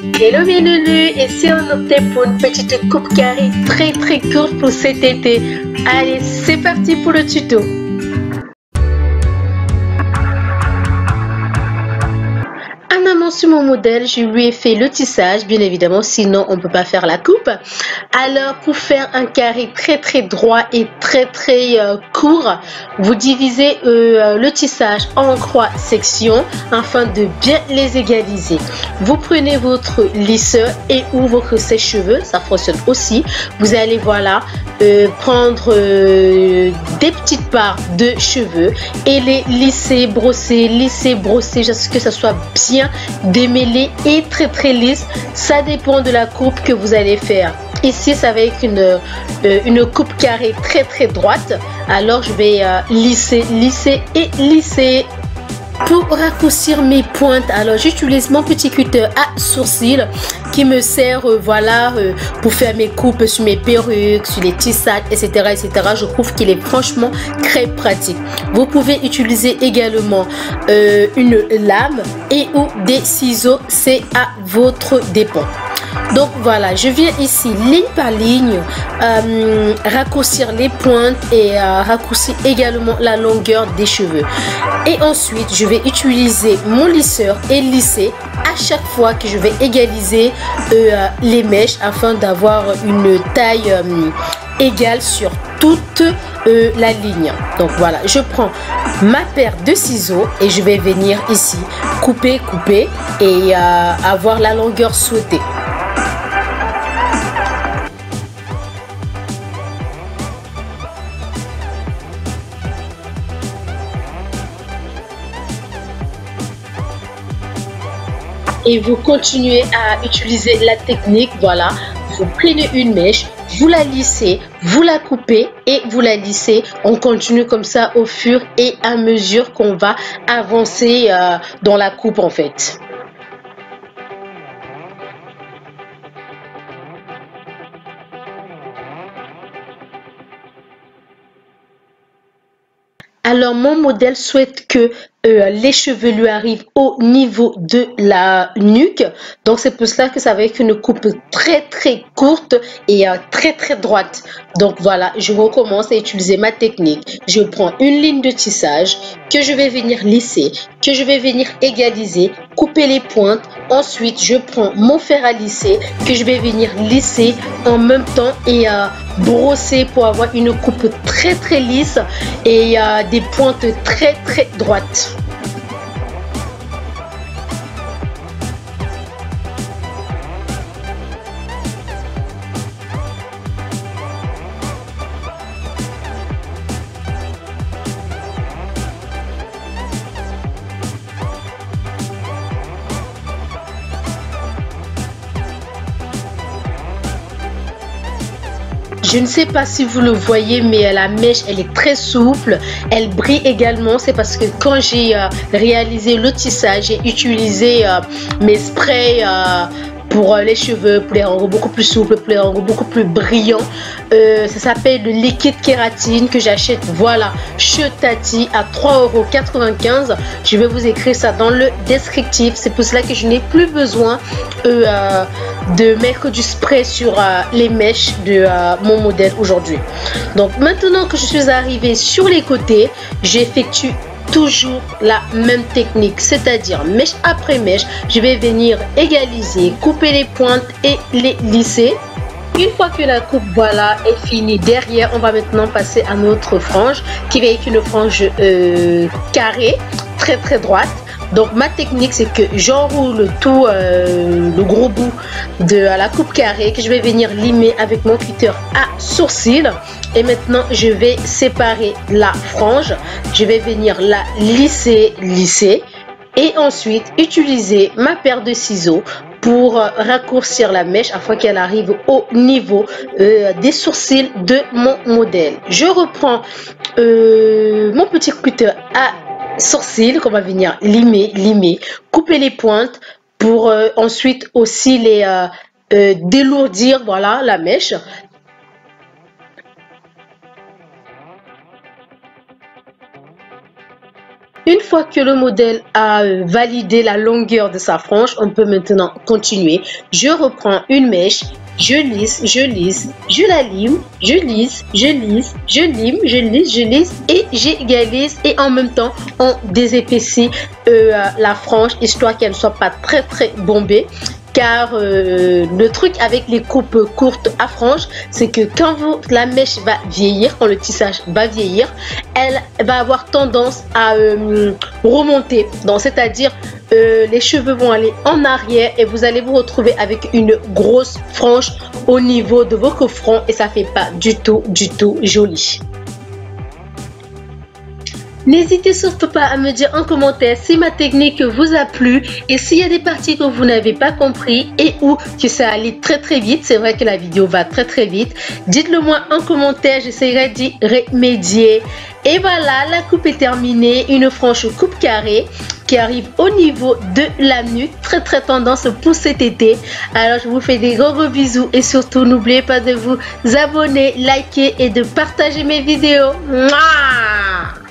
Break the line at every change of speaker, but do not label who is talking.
Hello mes loulous, et si on optait pour une petite coupe carrée très courte pour cet été? Allez, c'est parti pour le tuto. En amont sur mon modèle, je lui ai fait le tissage, bien évidemment, sinon on ne peut pas faire la coupe. Alors pour faire un carré très droit et très court, vous divisez le tissage en 3 sections afin de bien les égaliser. Vous prenez votre lisseur et ou votre sèche-cheveux, ça fonctionne aussi. Vous allez prendre des petites parts de cheveux et les lisser, brosser jusqu'à ce que ça soit bien démêlé et très lisse. Ça dépend de la coupe que vous allez faire. Ici ça va être une coupe carrée très droite, alors je vais lisser. Pour raccourcir mes pointes, alors j'utilise mon petit cutter à sourcils qui me sert pour faire mes coupes sur mes perruques, sur les tissages, etc. Je trouve qu'il est franchement très pratique. Vous pouvez utiliser également une lame et ou des ciseaux, c'est à votre dépend. Donc voilà, je viens ici ligne par ligne raccourcir les pointes et raccourcir également la longueur des cheveux. Et ensuite, je vais utiliser mon lisseur et lisser à chaque fois que je vais égaliser les mèches afin d'avoir une taille égale sur toute la ligne. Donc voilà, je prends ma paire de ciseaux et je vais venir ici couper et avoir la longueur souhaitée. Et vous continuez à utiliser la technique, voilà, vous prenez une mèche, vous la lissez, vous la coupez et vous la lissez. On continue comme ça au fur et à mesure qu'on va avancer dans la coupe en fait. Alors mon modèle souhaite que les cheveux lui arrivent au niveau de la nuque, donc c'est pour cela que ça va être une coupe très courte et très droite. Donc voilà, je recommence à utiliser ma technique. Je prends une ligne de tissage que je vais venir lisser, que je vais venir égaliser, couper les pointes. Ensuite je prends mon fer à lisser que je vais venir lisser en même temps et brosser pour avoir une coupe très lisse et des pointes très droites. Je ne sais pas si vous le voyez, mais la mèche, elle est très souple. Elle brille également. C'est parce que quand j'ai réalisé le tissage, j'ai utilisé mes sprays pour les cheveux, pour les rendre beaucoup plus souples, pour les rendre beaucoup plus brillants. Ça s'appelle le liquide kératine que j'achète, voilà, chez Tati à 3,95 €. Je vais vous écrire ça dans le descriptif. C'est pour cela que je n'ai plus besoin de mettre du spray sur les mèches de mon modèle aujourd'hui. Donc maintenant que je suis arrivée sur les côtés, j'effectue toujours la même technique, c'est-à-dire mèche après mèche, je vais venir égaliser, couper les pointes et les lisser. Une fois que la coupe voilà est finie, derrière on va maintenant passer à notre frange qui va être une frange carrée, très droite. Donc ma technique, c'est que j'enroule tout le gros bout de la coupe carrée que je vais venir limer avec mon cutter à sourcils. Et maintenant je vais séparer la frange, je vais venir la lisser et ensuite utiliser ma paire de ciseaux pour raccourcir la mèche afin qu'elle arrive au niveau des sourcils de mon modèle. Je reprends mon petit cutter à sourcils qu'on va venir limer, couper les pointes pour ensuite aussi les délourdir, voilà, la mèche. Une fois que le modèle a validé la longueur de sa frange, on peut maintenant continuer. Je reprends une mèche, je lisse, je la lime, je lisse, je lime, je lisse et j'égalise, et en même temps on désépaissit la frange histoire qu'elle ne soit pas très bombée. Car le truc avec les coupes courtes à franges, c'est que quand la mèche va vieillir, quand le tissage va vieillir, elle va avoir tendance à remonter. Donc c'est-à-dire les cheveux vont aller en arrière et vous allez vous retrouver avec une grosse frange au niveau de votre front et ça fait pas du tout joli. N'hésitez surtout pas à me dire en commentaire si ma technique vous a plu et s'il y a des parties que vous n'avez pas compris et ou que ça allait très vite. C'est vrai que la vidéo va très vite. Dites-le moi en commentaire, j'essaierai d'y remédier. Et voilà, la coupe est terminée. Une franche coupe carrée qui arrive au niveau de la nuque. Très tendance pour cet été. Alors je vous fais des gros bisous et surtout n'oubliez pas de vous abonner, liker et de partager mes vidéos. Mouah!